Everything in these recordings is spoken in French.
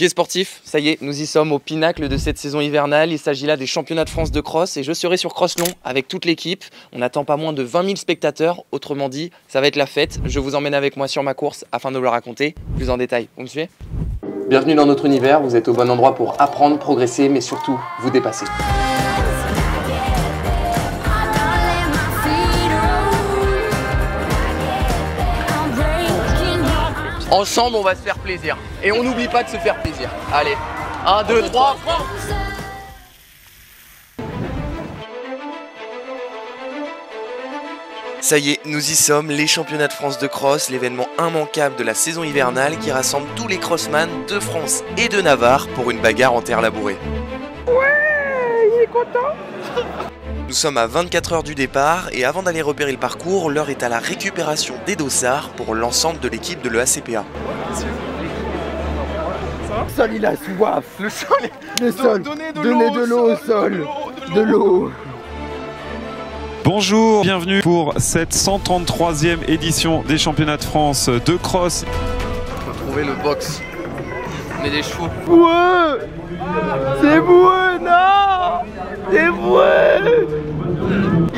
Ok sportifs, ça y est, nous y sommes au pinacle de cette saison hivernale. Il s'agit là des championnats de France de cross et je serai sur Crosslon avec toute l'équipe. On n'attend pas moins de 20 000 spectateurs, autrement dit, ça va être la fête. Je vous emmène avec moi sur ma course afin de vous la raconter plus en détail. Vous me suivez? Bienvenue dans notre univers, vous êtes au bon endroit pour apprendre, progresser, mais surtout vous dépasser. Ensemble, on va se faire plaisir. Et on n'oublie pas de se faire plaisir. Allez, 1, 2, 3, France! Ça y est, nous y sommes, les championnats de France de cross, l'événement immanquable de la saison hivernale qui rassemble tous les crossman de France et de Navarre pour une bagarre en terre labourée. Ouais, il est content. Nous sommes à 24 heures du départ et avant d'aller repérer le parcours, l'heure est à la récupération des dossards pour l'ensemble de l'équipe de l'EACPA. Le sol il a soif. Le sol, Donnez de l'eau au sol. De l'eau. Bonjour, bienvenue pour cette 133e édition des championnats de France de cross. Faut trouver le box. Mais des chevaux. Ouais. C'est boueux, non. C'est boueux.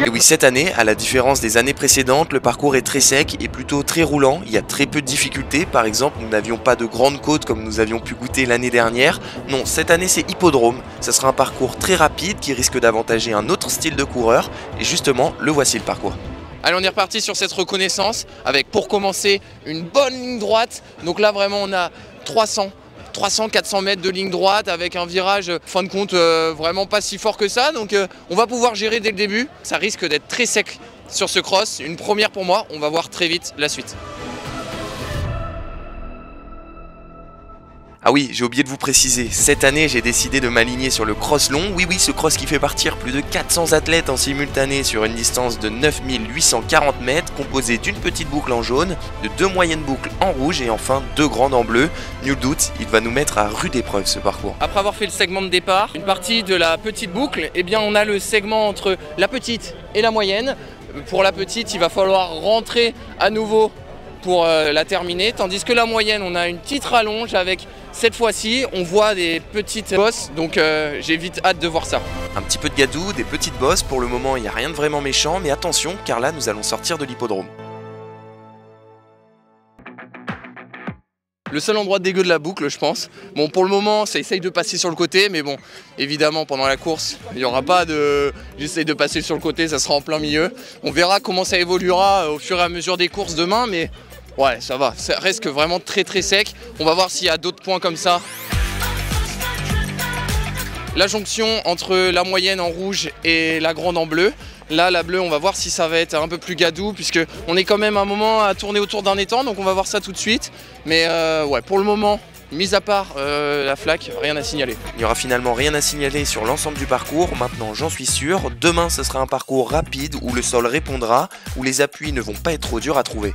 Et oui, cette année, à la différence des années précédentes, le parcours est très sec et plutôt très roulant. Il y a très peu de difficultés. Par exemple, nous n'avions pas de grande côte comme nous avions pu goûter l'année dernière. Non, cette année, c'est hippodrome. Ça sera un parcours très rapide qui risque d'avantager un autre style de coureur. Et justement, le voici le parcours. Allez, on est reparti sur cette reconnaissance avec, pour commencer, une bonne ligne droite. Donc là, vraiment, on a 300-400 mètres de ligne droite avec un virage, fin de compte, vraiment pas si fort que ça. Donc on va pouvoir gérer dès le début. Ça risque d'être très sec sur ce cross. Une première pour moi, on va voir très vite la suite. Ah oui, j'ai oublié de vous préciser, cette année j'ai décidé de m'aligner sur le cross long. Oui, ce cross qui fait partir plus de 400 athlètes en simultané sur une distance de 9840 mètres, composée d'une petite boucle en jaune, de 2 moyennes boucles en rouge et enfin 2 grandes en bleu. Nul doute, il va nous mettre à rude épreuve ce parcours. Après avoir fait le segment de départ, une partie de la petite boucle, eh bien on a le segment entre la petite et la moyenne. Pour la petite, il va falloir rentrer à nouveau pour la terminer, tandis que la moyenne, on a une petite rallonge avec, cette fois-ci, on voit des petites bosses, donc j'ai vite hâte de voir ça. Un petit peu de gadou, des petites bosses, pour le moment il n'y a rien de vraiment méchant, mais attention, car là nous allons sortir de l'hippodrome. Le seul endroit dégueu de la boucle, je pense. Bon, pour le moment, ça essaye de passer sur le côté, mais bon, évidemment, pendant la course, il n'y aura pas de... J'essaye de passer sur le côté, ça sera en plein milieu. On verra comment ça évoluera au fur et à mesure des courses demain, mais ouais, ça va. Ça reste vraiment très sec. On va voir s'il y a d'autres points comme ça. La jonction entre la moyenne en rouge et la grande en bleu. Là, la bleue, on va voir si ça va être un peu plus gadou, puisqu'on est quand même un moment à tourner autour d'un étang, donc on va voir ça tout de suite. Mais ouais, pour le moment, mis à part la flaque, rien à signaler. Il n'y aura finalement rien à signaler sur l'ensemble du parcours, maintenant j'en suis sûr. Demain, ce sera un parcours rapide où le sol répondra, où les appuis ne vont pas être trop durs à trouver.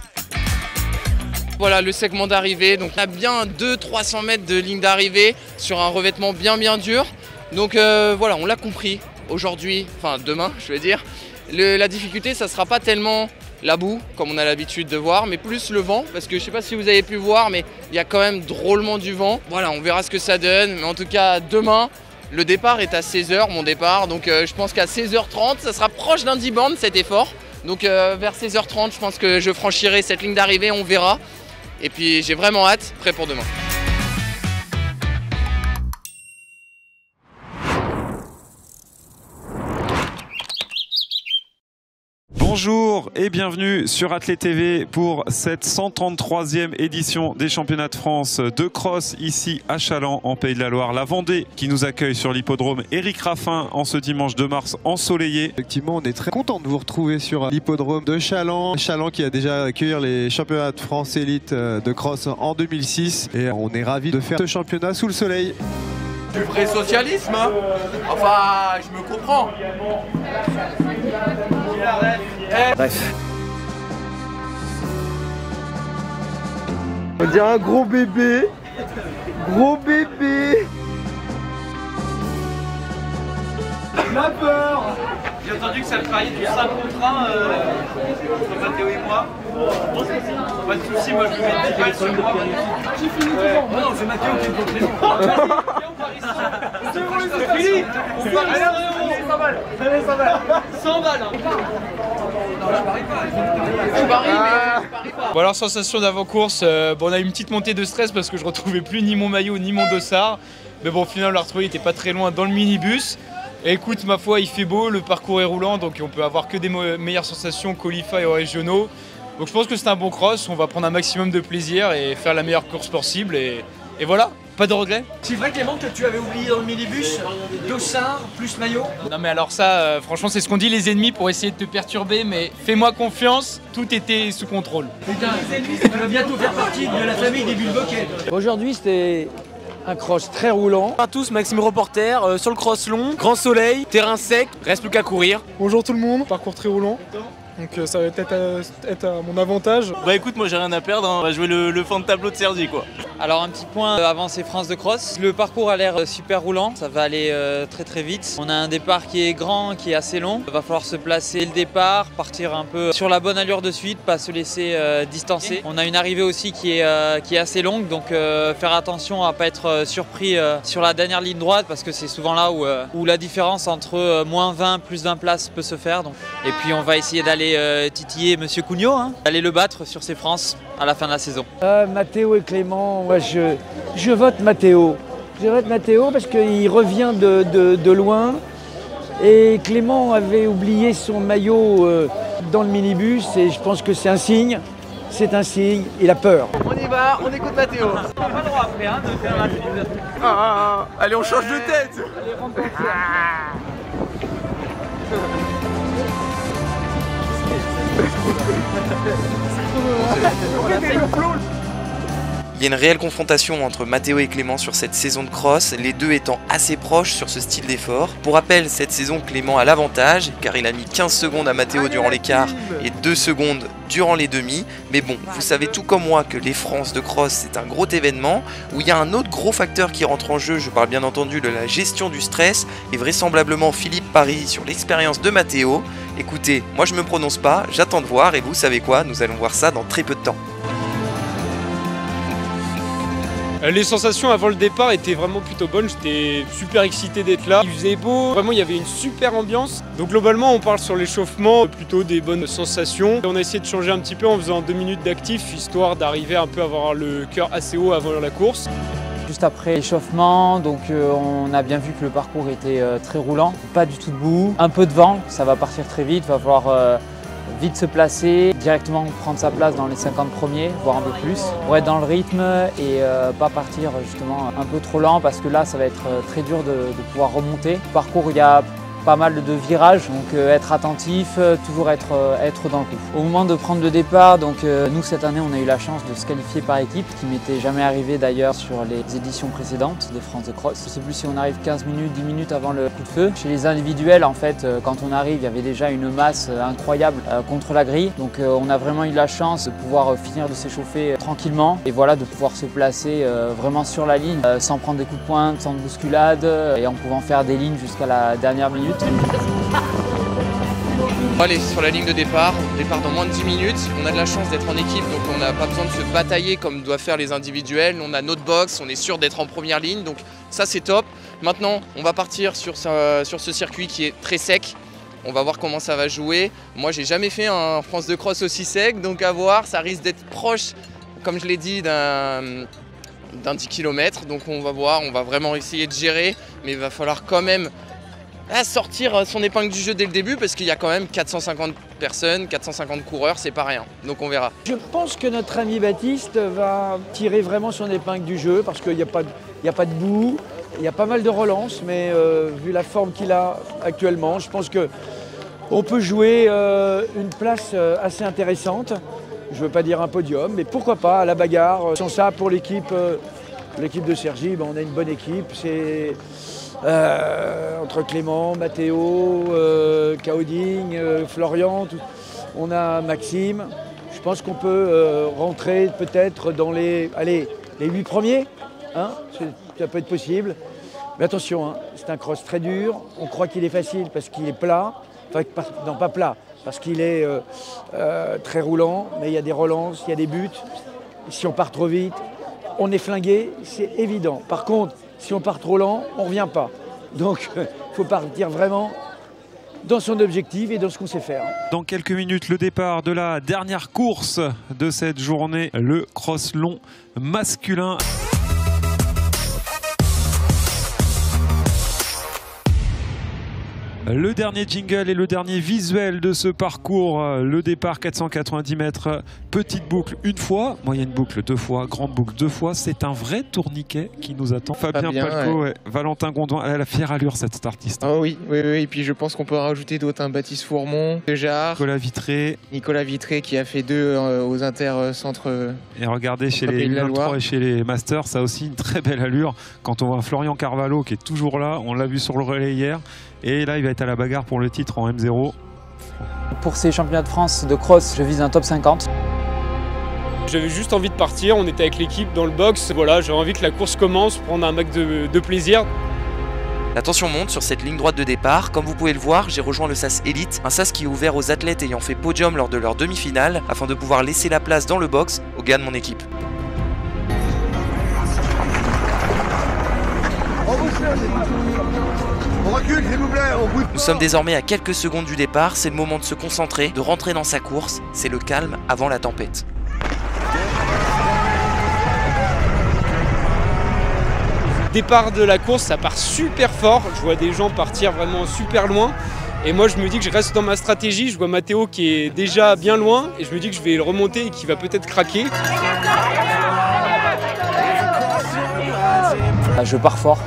Voilà le segment d'arrivée, donc on a bien 200-300 mètres de ligne d'arrivée sur un revêtement bien dur. Donc voilà, on l'a compris aujourd'hui, enfin demain je vais dire. La difficulté, ça sera pas tellement la boue comme on a l'habitude de voir, mais plus le vent, parce que je sais pas si vous avez pu voir, mais il y a quand même drôlement du vent. Voilà, on verra ce que ça donne, mais en tout cas demain, le départ est à 16 h, mon départ, donc je pense qu'à 16h30, ça sera proche d'un 10 bandes cet effort. Donc vers 16h30, je pense que je franchirai cette ligne d'arrivée, on verra. Et puis j'ai vraiment hâte, prêt pour demain. Bonjour et bienvenue sur Athlé TV pour cette 133e édition des championnats de France de cross ici à Challans en Pays de la Loire. La Vendée qui nous accueille sur l'hippodrome Éric Raffin en ce dimanche 2 mars ensoleillé. Effectivement, on est très content de vous retrouver sur l'hippodrome de Challans. Challans qui a déjà accueilli les championnats de France élite de cross en 2006 et on est ravis de faire ce championnat sous le soleil. Du vrai socialisme, hein. Enfin, je me comprends. Bref. On dirait un gros bébé. Gros bébé. La peur. J'ai entendu entendu que ça parlait du 5 contre 1 entre Mathéo et moi. Pas de soucis, moi je vais mettre sur moi. Qui finit devant? Non, c'est Mathéo qui est contre les c'est fini. On va aller 100 balles. Allez, 100 balles. 100 balles. Je parie pas. Bon alors, sensation d'avant-course, bon, on a eu une petite montée de stress parce que je retrouvais plus ni mon maillot ni mon dossard. Mais bon, au final on l'a retrouvé, il était pas très loin dans le minibus. Et écoute, ma foi, il fait beau, le parcours est roulant, donc on peut avoir que des meilleures sensations qualify et régionaux. Donc je pense que c'est un bon cross, on va prendre un maximum de plaisir et faire la meilleure course possible. Et voilà, pas de regrets. C'est vrai Clément que tu avais oublié dans le minibus dossard plus maillot? Non mais alors ça, franchement c'est ce qu'on dit les ennemis pour essayer de te perturber, mais fais-moi confiance, tout était sous contrôle. Putain, les ennemis, ça va bientôt faire partie de la famille des Bulboquet. Aujourd'hui c'était un cross très roulant. Bonjour à tous, Maxime Reporter, sur le cross long, grand soleil, terrain sec, reste plus qu'à courir. Bonjour tout le monde, parcours très roulant. Donc ça va peut-être être à mon avantage. Bah écoute, moi j'ai rien à perdre, hein. On va jouer le fond de tableau de Sergi quoi. Alors un petit point avant ces France de cross. Le parcours a l'air super roulant, ça va aller très vite. On a un départ qui est grand, qui est assez long. Il va falloir se placer dès le départ, partir un peu sur la bonne allure de suite, pas se laisser distancer. On a une arrivée aussi qui est assez longue, donc faire attention à pas être surpris sur la dernière ligne droite parce que c'est souvent là où la différence entre moins 20, plus 20 places peut se faire. Donc. Et puis on va essayer d'aller titiller Monsieur Cugnot, hein, aller le battre sur ces France à la fin de la saison. Mathéo et Clément, moi je vote Mathéo. Je vote Mathéo parce qu'il revient de loin et Clément avait oublié son maillot dans le minibus et je pense que c'est un signe. C'est un signe, il a peur. On y va, on écoute Mathéo. On n'a pas le droit après hein, de faire la Allez, on change de tête. Il y a une réelle confrontation entre Mathéo et Clément sur cette saison de cross, les deux étant assez proches sur ce style d'effort. Pour rappel, cette saison, Clément a l'avantage, car il a mis 15 secondes à Mathéo durant l'écart et 2 secondes durant les demi. Mais bon, vous savez tout comme moi que les France de cross, c'est un gros événement, où il y a un autre gros facteur qui rentre en jeu, je parle bien entendu de la gestion du stress, et vraisemblablement Philippe parie sur l'expérience de Mathéo. Écoutez, moi je me prononce pas, j'attends de voir, et vous savez quoi, nous allons voir ça dans très peu de temps. Les sensations avant le départ étaient vraiment plutôt bonnes, j'étais super excité d'être là. Il faisait beau, vraiment il y avait une super ambiance. Donc globalement on parle sur l'échauffement, plutôt des bonnes sensations. On a essayé de changer un petit peu en faisant 2 minutes d'actif, histoire d'arriver un peu à avoir le cœur assez haut avant la course. Juste après l'échauffement, donc on a bien vu que le parcours était très roulant, pas du tout debout, un peu de vent, ça va partir très vite, va falloir vite se placer, directement prendre sa place dans les 50 premiers, voire un peu plus, pour être dans le rythme et pas partir justement un peu trop lent parce que là ça va être très dur de pouvoir remonter. Le parcours, il y a pas mal de virages, donc être attentif, toujours être dans le coup. Au moment de prendre le départ, donc nous cette année on a eu la chance de se qualifier par équipe, ce qui m'était jamais arrivé d'ailleurs sur les éditions précédentes des France de Cross. Je ne sais plus si on arrive 15 minutes, 10 minutes avant le coup de feu. Chez les individuels en fait, quand on arrive, il y avait déjà une masse incroyable contre la grille, donc on a vraiment eu la chance de pouvoir finir de s'échauffer tranquillement et voilà, de pouvoir se placer vraiment sur la ligne, sans prendre des coups de pointe, sans bousculade et en pouvant faire des lignes jusqu'à la dernière minute. Allez, sur la ligne de départ dans moins de 10 minutes. On a de la chance d'être en équipe, donc on n'a pas besoin de se batailler comme doivent faire les individuels. On a notre box, on est sûr d'être en première ligne, donc ça c'est top. Maintenant, on va partir sur ce circuit qui est très sec. On va voir comment ça va jouer. Moi, j'ai jamais fait un France de cross aussi sec, donc à voir, ça risque d'être proche, comme je l'ai dit, d'un 10 km. Donc on va voir, on va vraiment essayer de gérer, mais il va falloir quand même sortir son épingle du jeu dès le début parce qu'il y a quand même 450 personnes, 450 coureurs, c'est pas rien. Donc on verra. Je pense que notre ami Baptiste va tirer vraiment son épingle du jeu parce qu'il n'y a pas de bout, il y a pas mal de relances, mais vu la forme qu'il a actuellement, je pense qu'on peut jouer une place assez intéressante. Je ne veux pas dire un podium, mais pourquoi pas à la bagarre. Sans ça, pour l'équipe de Sergi, on a une bonne équipe. C'est entre Clément, Mathéo, Kaoding, Florian, on a Maxime. Je pense qu'on peut rentrer peut-être dans les 8 premiers. Hein, ça peut être possible. Mais attention, hein, c'est un cross très dur. On croit qu'il est facile parce qu'il est plat. enfin non pas plat, parce qu'il est très roulant, mais il y a des relances, il y a des buts. Si on part trop vite, on est flingué, c'est évident. Par contre, si on part trop lent, on ne revient pas. Donc il faut partir vraiment dans son objectif et dans ce qu'on sait faire. Dans quelques minutes, le départ de la dernière course de cette journée, le cross long masculin. Le dernier jingle et le dernier visuel de ce parcours, le départ 490 mètres, petite boucle une fois, moyenne boucle deux fois, grande boucle deux fois. C'est un vrai tourniquet qui nous attend. Fabien Palko, ouais. Valentin Gondouin, elle a la fière allure cette startiste. Oh oui, et puis je pense qu'on peut rajouter d'autres, Baptiste Fourmont, Jarre, Nicolas Vitré qui a fait 2 aux inter-centres. Et regardez chez les U23 et chez les Masters, ça a aussi une très belle allure. Quand on voit Florian Carvalho qui est toujours là, on l'a vu sur le relais hier. Et là, il va être à la bagarre pour le titre en M0. Pour ces championnats de France de cross, je vise un top 50. J'avais juste envie de partir, on était avec l'équipe dans le box. Voilà, j'avais envie que la course commence, prendre un max de plaisir. La tension monte sur cette ligne droite de départ. Comme vous pouvez le voir, j'ai rejoint le SAS Elite, un SAS qui est ouvert aux athlètes ayant fait podium lors de leur demi-finale, afin de pouvoir laisser la place dans le box aux gars de mon équipe. On recule, s'il vous plaît, Nous sommes désormais à quelques secondes du départ, c'est le moment de se concentrer, de rentrer dans sa course, c'est le calme avant la tempête. Départ de la course, ça part super fort, je vois des gens partir vraiment super loin. Et moi je me dis que je reste dans ma stratégie, je vois Matteo qui est déjà bien loin et je me dis que je vais le remonter et qu'il va peut-être craquer. Je pars fort,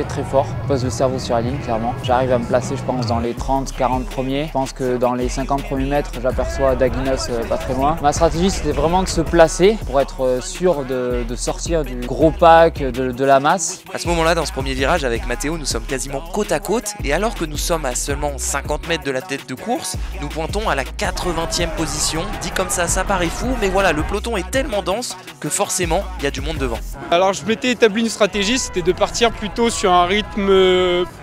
très fort, je pose le cerveau sur la ligne clairement. J'arrive à me placer je pense dans les 30-40 premiers. Je pense que dans les 50 premiers mètres j'aperçois Daginos pas très loin. Ma stratégie c'était vraiment de se placer pour être sûr de sortir du gros pack, de la masse. À ce moment-là, dans ce premier virage avec Matteo, nous sommes quasiment côte à côte et alors que nous sommes à seulement 50 mètres de la tête de course, nous pointons à la 80e position. Dit comme ça paraît fou, mais voilà, le peloton est tellement dense que forcément il y a du monde devant. Alors je m'étais établi une stratégie, c'était de partir plutôt sur un rythme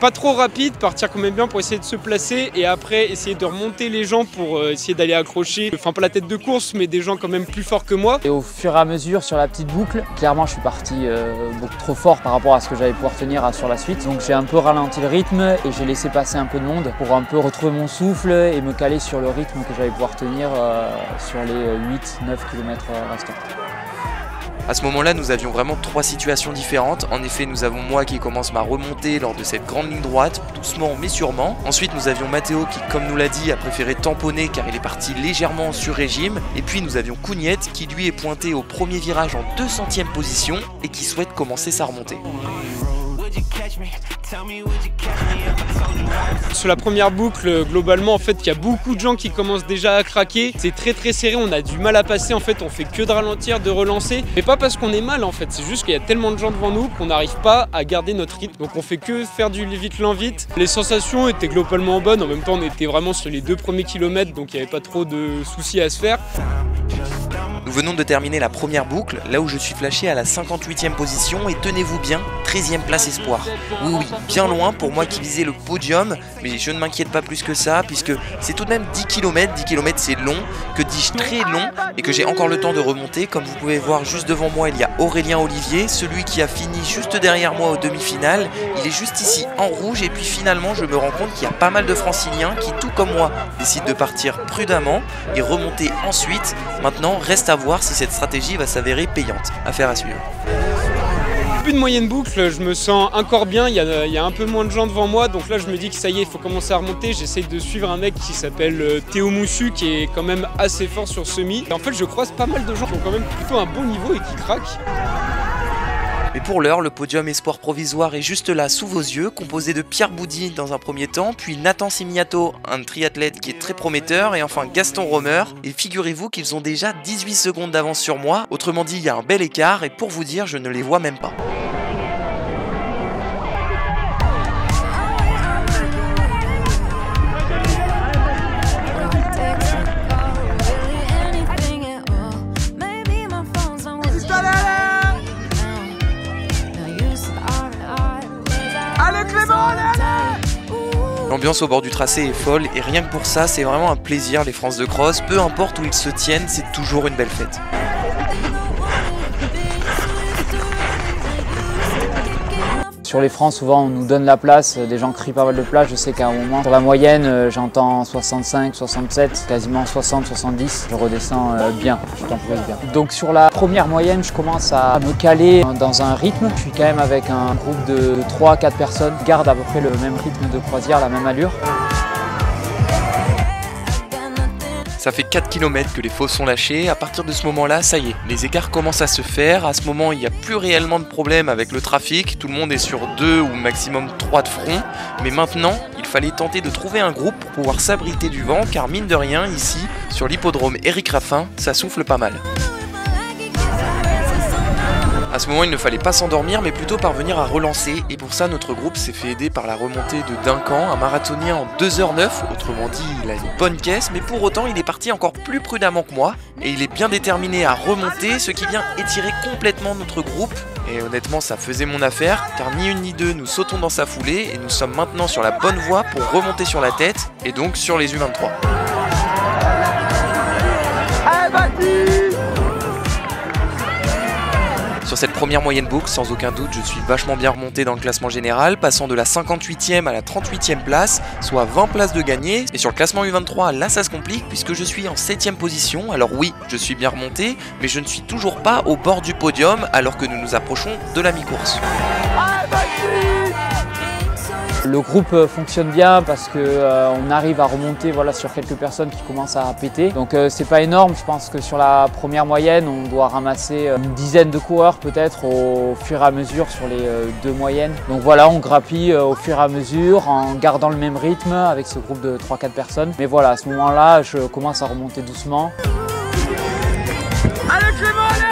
pas trop rapide, partir quand même bien pour essayer de se placer et après essayer de remonter les gens pour essayer d'aller accrocher, enfin pas la tête de course mais des gens quand même plus forts que moi. Et au fur et à mesure sur la petite boucle, clairement je suis parti beaucoup trop fort par rapport à ce que j'allais pouvoir tenir sur la suite. Donc j'ai un peu ralenti le rythme et j'ai laissé passer un peu de monde pour un peu retrouver mon souffle et me caler sur le rythme que j'allais pouvoir tenir sur les 8-9 km restants. À ce moment-là, nous avions vraiment 3 situations différentes. En effet, nous avons moi qui commence ma remontée lors de cette grande ligne droite, doucement mais sûrement. Ensuite, nous avions Matteo qui, comme nous l'a dit, a préféré tamponner car il est parti légèrement sur régime. Et puis nous avions Cougnette qui lui est pointé au premier virage en 200e position et qui souhaite commencer sa remontée. Sur la première boucle, globalement, en fait, il y a beaucoup de gens qui commencent déjà à craquer. C'est très serré, on a du mal à passer. En fait, on fait que de ralentir, de relancer. Mais pas parce qu'on est mal, en fait. C'est juste qu'il y a tellement de gens devant nous qu'on n'arrive pas à garder notre rythme. Donc, on fait que faire du vite l'en vite. Les sensations étaient globalement bonnes. En même temps, on était vraiment sur les 2 premiers kilomètres, donc il n'y avait pas trop de soucis à se faire. Nous venons de terminer la première boucle, là où je suis flashé à la 58e position et tenez-vous bien, 13e place espoir. Oui, bien loin pour moi qui visais le podium, mais je ne m'inquiète pas plus que ça, puisque c'est tout de même 10 km, 10 km c'est long, que dis-je très long, et que j'ai encore le temps de remonter. Comme vous pouvez voir juste devant moi, il y a Aurélien Olivier, celui qui a fini juste derrière moi aux demi-finales. Il est juste ici en rouge, et puis finalement je me rends compte qu'il y a pas mal de franciliens qui, tout comme moi, décident de partir prudemment et remonter ensuite. Maintenant, reste à voir si cette stratégie va s'avérer payante. Affaire à suivre. Plus de moyenne boucle, je me sens encore bien, il y a un peu moins de gens devant moi, donc là je me dis que ça y est, il faut commencer à remonter. J'essaye de suivre un mec qui s'appelle Théo Moussu, qui est quand même assez fort sur semi. Et en fait je croise pas mal de gens qui ont quand même plutôt un bon niveau et qui craquent. Mais pour l'heure, le podium espoir provisoire est juste là sous vos yeux, composé de Pierre Boudy dans un premier temps, puis Nathan Simiato, un triathlète qui est très prometteur, et enfin Gaston Romer. Et figurez-vous qu'ils ont déjà 18 secondes d'avance sur moi, autrement dit il y a un bel écart, et pour vous dire, je ne les vois même pas. L'ambiance au bord du tracé est folle et rien que pour ça, c'est vraiment un plaisir les France de cross. Peu importe où ils se tiennent, c'est toujours une belle fête. Sur les francs, souvent on nous donne la place, des gens crient pas mal de place. Je sais qu'à un moment, sur la moyenne, j'entends 65, 67, quasiment 60, 70. Je redescends bien, je temporise bien. Donc sur la première moyenne, je commence à me caler dans un rythme. Je suis quand même avec un groupe de 3-4 personnes qui gardent à peu près le même rythme de croisière, la même allure. Ça fait 4 km que les faux sont lâchés, à partir de ce moment-là, ça y est, les écarts commencent à se faire, à ce moment il n'y a plus réellement de problème avec le trafic, tout le monde est sur 2 ou maximum 3 de front, mais maintenant, il fallait tenter de trouver un groupe pour pouvoir s'abriter du vent, car mine de rien, ici, sur l'hippodrome Éric Raffin, ça souffle pas mal. À ce moment, il ne fallait pas s'endormir, mais plutôt parvenir à relancer. Et pour ça, notre groupe s'est fait aider par la remontée de Duncan, un marathonien en 2h09. Autrement dit, il a une bonne caisse, mais pour autant, il est parti encore plus prudemment que moi. Et il est bien déterminé à remonter, ce qui vient étirer complètement notre groupe. Et honnêtement, ça faisait mon affaire, car ni une ni deux, nous sautons dans sa foulée. Et nous sommes maintenant sur la bonne voie pour remonter sur la tête, et donc sur les U23. Sur cette première moyenne boucle, sans aucun doute, je suis vachement bien remonté dans le classement général, passant de la 58e à la 38e place, soit 20 places de gagné. Et sur le classement U23, là ça se complique puisque je suis en 7e position. Alors oui, je suis bien remonté, mais je ne suis toujours pas au bord du podium alors que nous nous approchons de la mi-course. Le groupe fonctionne bien parce qu'on arrive à remonter sur quelques personnes qui commencent à péter. Donc c'est pas énorme, je pense que sur la première moyenne, on doit ramasser une dizaine de coureurs peut-être au fur et à mesure sur les 2 moyennes. Donc voilà, on grappille au fur et à mesure en gardant le même rythme avec ce groupe de 3-4 personnes. Mais voilà, à ce moment-là, je commence à remonter doucement. Allez Clément, allez!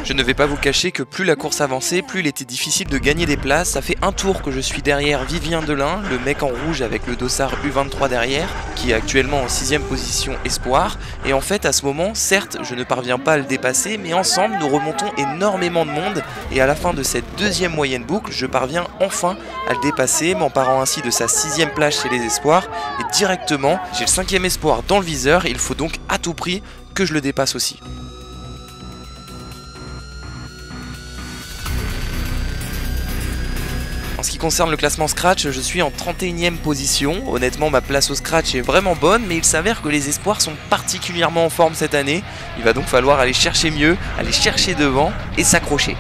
Je ne vais pas vous cacher que plus la course avançait, plus il était difficile de gagner des places. Ça fait un tour que je suis derrière Vivien Delin, le mec en rouge avec le dossard U23 derrière, qui est actuellement en 6e position espoir. Et en fait, à ce moment, certes, je ne parviens pas à le dépasser, mais ensemble, nous remontons énormément de monde. Et à la fin de cette 2e moyenne boucle, je parviens enfin à le dépasser, m'emparant ainsi de sa 6e place chez les espoirs. Et directement, j'ai le 5e espoir dans le viseur, et il faut donc à tout prix que je le dépasse aussi. En ce qui concerne le classement Scratch, je suis en 31e position. Honnêtement, ma place au Scratch est vraiment bonne, mais il s'avère que les espoirs sont particulièrement en forme cette année. Il va donc falloir aller chercher mieux, aller chercher devant et s'accrocher.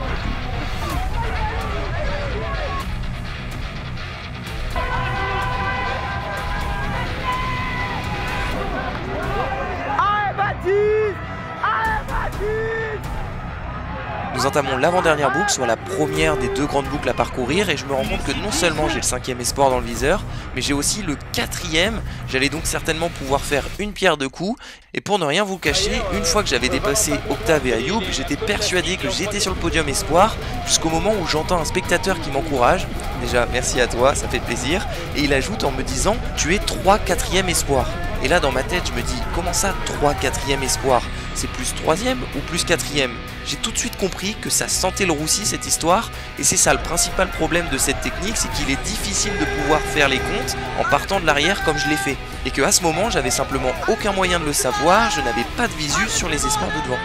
Nous entamons l'avant-dernière boucle, soit la première des 2 grandes boucles à parcourir, et je me rends compte que non seulement j'ai le 5e espoir dans le viseur, mais j'ai aussi le 4e. J'allais donc certainement pouvoir faire une pierre deux coups, et pour ne rien vous cacher, une fois que j'avais dépassé Octave et Ayoub, j'étais persuadé que j'étais sur le podium espoir, jusqu'au moment où j'entends un spectateur qui m'encourage. Déjà, merci à toi, ça fait plaisir, et il ajoute en me disant « Tu es 3/4e espoir ». Et là dans ma tête je me dis, comment ça 3/4e espoir? C'est plus 3e ou plus 4e? J'ai tout de suite compris que ça sentait le roussi cette histoire, et c'est ça le principal problème de cette technique, c'est qu'il est difficile de pouvoir faire les comptes en partant de l'arrière comme je l'ai fait. Et qu'à ce moment j'avais simplement aucun moyen de le savoir, je n'avais pas de visu sur les espoirs de devant.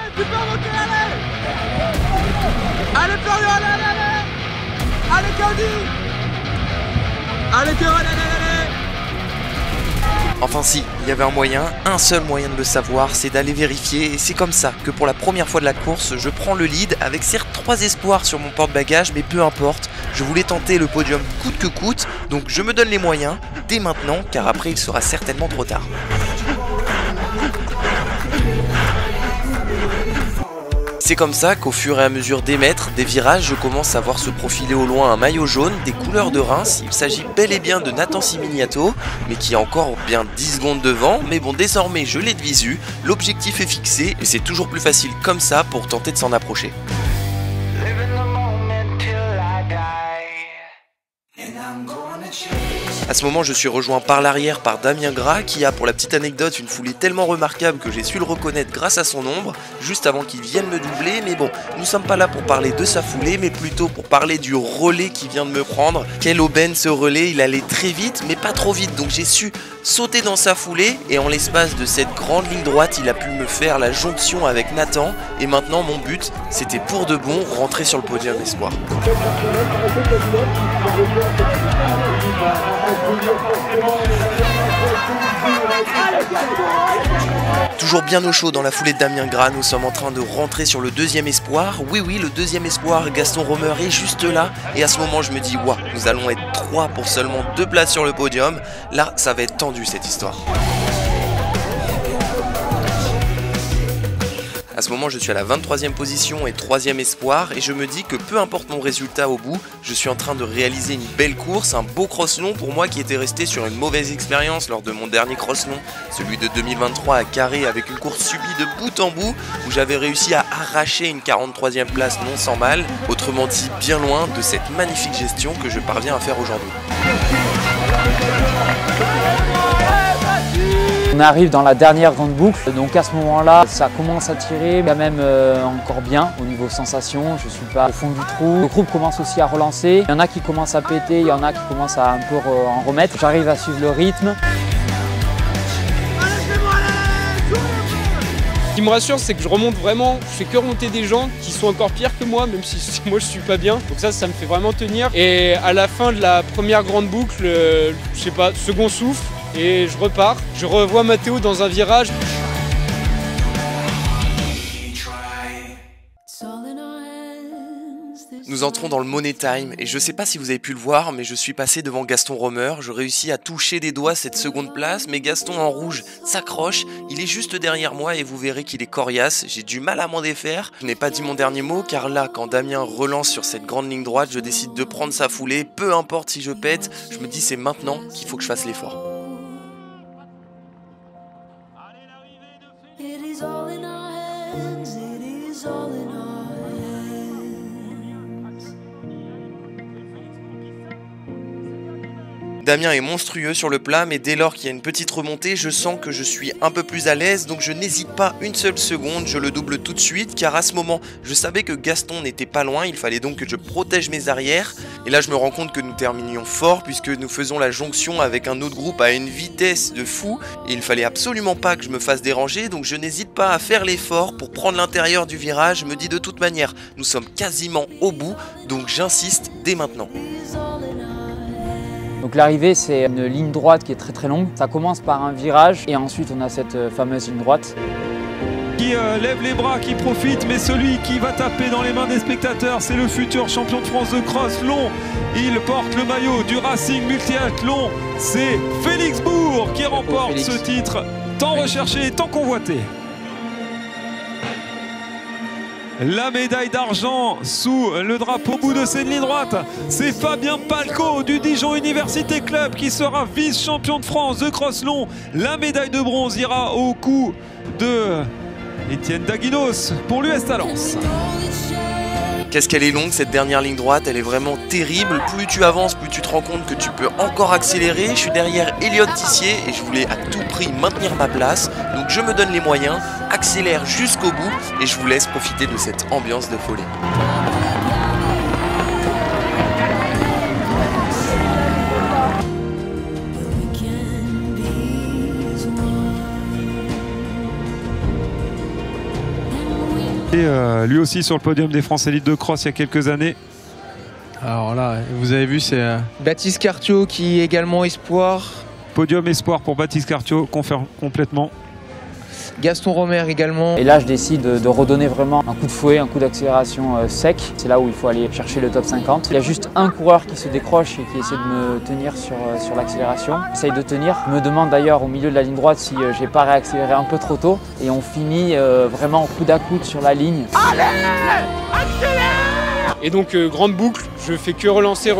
Allez Florian, allez! Allez Candy! Allez Karen, allez! Enfin si, il y avait un seul moyen de le savoir, c'est d'aller vérifier, et c'est comme ça que pour la première fois de la course, je prends le lead avec certes 3 espoirs sur mon porte-bagages, mais peu importe, je voulais tenter le podium coûte que coûte, donc je me donne les moyens, dès maintenant, car après il sera certainement trop tard. C'est comme ça qu'au fur et à mesure des mètres, des virages, je commence à voir se profiler au loin un maillot jaune, des couleurs de Reims. Il s'agit bel et bien de Nathan Simignato, mais qui est encore bien 10 secondes devant. Mais bon, désormais je l'ai de visu, l'objectif est fixé, et c'est toujours plus facile comme ça pour tenter de s'en approcher. À ce moment, je suis rejoint par l'arrière par Damien Gras qui a, pour la petite anecdote, une foulée tellement remarquable que j'ai su le reconnaître grâce à son ombre, juste avant qu'il vienne me doubler. Mais bon, nous sommes pas là pour parler de sa foulée, mais plutôt pour parler du relais qui vient de me prendre. Quelle aubaine ce relais, il allait très vite, mais pas trop vite, donc j'ai su sauter dans sa foulée, et en l'espace de cette grande ligne droite, il a pu me faire la jonction avec Nathan, et maintenant mon but, c'était pour de bon rentrer sur le podium espoir. Toujours bien au chaud dans la foulée de Damien Gras, nous sommes en train de rentrer sur le deuxième espoir. Oui, le deuxième espoir, Gaston Romer est juste là. Et à ce moment, je me dis, waouh, nous allons être 3 pour seulement 2 places sur le podium. Là, ça va être tendu cette histoire. À ce moment, je suis à la 23e position et 3e espoir, et je me dis que peu importe mon résultat au bout, je suis en train de réaliser une belle course, un beau cross long pour moi qui était resté sur une mauvaise expérience lors de mon dernier cross long, celui de 2023 à Carré, avec une course subie de bout en bout, où j'avais réussi à arracher une 43e place non sans mal, autrement dit bien loin de cette magnifique gestion que je parviens à faire aujourd'hui. On arrive dans la dernière grande boucle, donc à ce moment-là, ça commence à tirer, quand même encore bien au niveau sensation, je ne suis pas au fond du trou. Le groupe commence aussi à relancer, il y en a qui commencent à péter, il y en a qui commencent à un peu en remettre. J'arrive à suivre le rythme. Ce qui me rassure, c'est que je remonte vraiment, je fais que remonter des gens qui sont encore pires que moi, même si moi je suis pas bien. Donc ça me fait vraiment tenir. Et à la fin de la première grande boucle, je sais pas, second souffle, et je repars. Je revois Matteo dans un virage. Nous entrons dans le Money Time et je sais pas si vous avez pu le voir, mais je suis passé devant Gaston Romer. Je réussis à toucher des doigts cette seconde place, mais Gaston en rouge s'accroche. Il est juste derrière moi et vous verrez qu'il est coriace. J'ai du mal à m'en défaire. Je n'ai pas dit mon dernier mot car là, quand Damien relance sur cette grande ligne droite, je décide de prendre sa foulée. Peu importe si je pète, je me dis c'est maintenant qu'il faut que je fasse l'effort. Damien est monstrueux sur le plat, mais dès lors qu'il y a une petite remontée, je sens que je suis un peu plus à l'aise, donc je n'hésite pas une seule seconde, je le double tout de suite, car à ce moment, je savais que Gaston n'était pas loin, il fallait donc que je protège mes arrières, et là je me rends compte que nous terminions fort, puisque nous faisons la jonction avec un autre groupe à une vitesse de fou, et il fallait absolument pas que je me fasse déranger, donc je n'hésite pas à faire l'effort pour prendre l'intérieur du virage. Je me dis de toute manière, nous sommes quasiment au bout, donc j'insiste dès maintenant. Donc l'arrivée, c'est une ligne droite qui est très longue. Ça commence par un virage et ensuite on a cette fameuse ligne droite. Qui lève les bras, qui profite, mais celui qui va taper dans les mains des spectateurs, c'est le futur champion de France de cross long. Il porte le maillot du Racing Multiathlon. C'est Félix Bourg qui remporte ce titre tant recherché, tant convoité. La médaille d'argent sous le drapeau au bout de cette ligne droite, c'est Fabien Palco du Dijon Université Club qui sera vice-champion de France de cross long. La médaille de bronze ira au cou de Étienne Daguinos pour l'US Talence. Qu'est-ce qu'elle est longue cette dernière ligne droite, elle est vraiment terrible. Plus tu avances, plus tu te rends compte que tu peux encore accélérer. Je suis derrière Elliot Tissier et je voulais à tout prix maintenir ma place. Donc je me donne les moyens, accélère jusqu'au bout et je vous laisse profiter de cette ambiance de folie. Et lui aussi sur le podium des France Élite de Cross il y a quelques années. Alors là, vous avez vu, c'est Baptiste Cartiot qui est également espoir. Podium espoir pour Baptiste Cartiot, confirme complètement. Gaston Romer également. Et là, je décide de redonner vraiment un coup de fouet, un coup d'accélération sec. C'est là où il faut aller chercher le top 50. Il y a juste un coureur qui se décroche et qui essaie de me tenir sur l'accélération. J'essaye de tenir. Je me demande d'ailleurs au milieu de la ligne droite si j'ai pas réaccéléré un peu trop tôt. Et on finit vraiment coude à coude sur la ligne. Allez, accélère! Et donc grande boucle, je fais que relancer.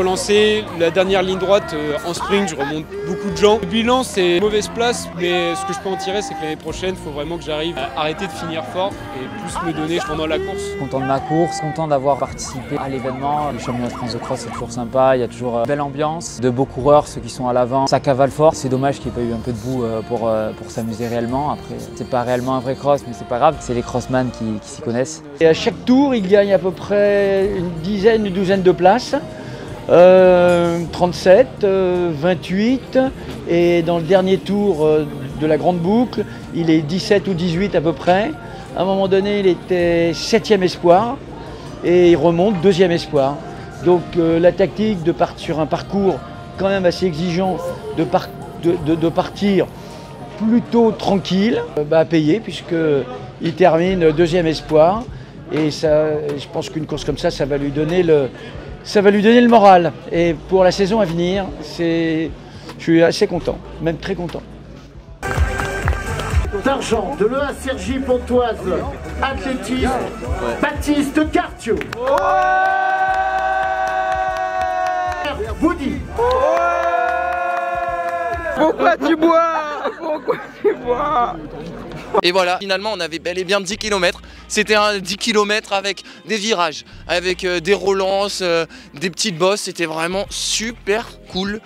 La dernière ligne droite en sprint, je remonte beaucoup de gens. Le bilan c'est mauvaise place, mais ce que je peux en tirer c'est que l'année prochaine, il faut vraiment que j'arrive à arrêter de finir fort et plus me donner pendant la course. Content de ma course, content d'avoir participé à l'événement. Le championnat de France de cross c'est toujours sympa, il y a toujours une belle ambiance, de beaux coureurs, ceux qui sont à l'avant, ça cavale fort. C'est dommage qu'il n'y ait pas eu un peu de boue pour s'amuser réellement. Après, c'est pas réellement un vrai cross, mais c'est pas grave, c'est les crossman qui s'y connaissent. Et à chaque tour, il gagne à peu près une douzaine de places. 37, 28 et dans le dernier tour de la grande boucle, il est 17 ou 18 à peu près. À un moment donné, il était 7e espoir et il remonte 2e espoir. Donc la tactique de partir sur un parcours quand même assez exigeant, de partir plutôt tranquille, a payé puisqu'il termine 2e espoir. Et ça, je pense qu'une course comme ça va lui donner le moral. Et pour la saison à venir, je suis assez content, même très content. D'argent de l'EA Cergy Pontoise, athlétisme, Baptiste Cartio. Boudi. Pourquoi tu bois? Pourquoi tu bois? Et voilà, finalement on avait bel et bien 10 km. C'était un 10 km avec des virages, avec des relances, des petites bosses. C'était vraiment super cool.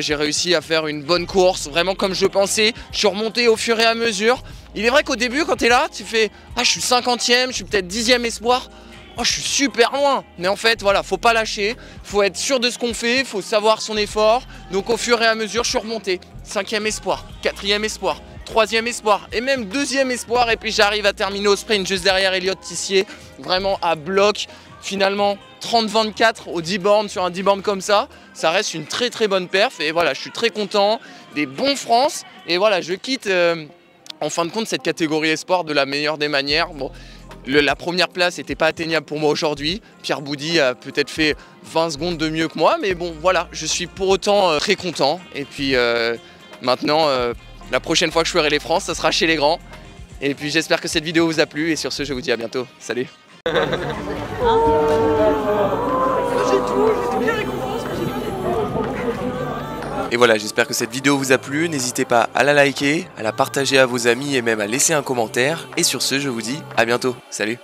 J'ai réussi à faire une bonne course, vraiment comme je pensais. Je suis remonté au fur et à mesure. Il est vrai qu'au début quand tu es là, tu fais « Ah, je suis 50e, je suis peut-être 10e espoir. Oh, je suis super loin !» Mais en fait, voilà, faut pas lâcher. Faut être sûr de ce qu'on fait, faut savoir son effort. Donc au fur et à mesure, je suis remonté. 5e espoir, 4e espoir, 3e espoir et même 2e espoir, et puis j'arrive à terminer au sprint juste derrière Elliot Tissier, vraiment à bloc. Finalement 30-24 au 10 bornes sur un 10 bornes comme ça reste une très très bonne perf, et voilà, je suis très content, des bons France, et voilà, je quitte en fin de compte cette catégorie espoir de la meilleure des manières. Bon, la première place n'était pas atteignable pour moi aujourd'hui. Pierre Boudy a peut-être fait 20 secondes de mieux que moi, mais bon voilà, je suis pour autant très content, et puis maintenant la prochaine fois que je ferai les France, ça sera chez les grands. Et puis j'espère que cette vidéo vous a plu, et sur ce je vous dis à bientôt. Salut. Et voilà, j'espère que cette vidéo vous a plu. N'hésitez pas à la liker, à la partager à vos amis et même à laisser un commentaire. Et sur ce, je vous dis à bientôt. Salut.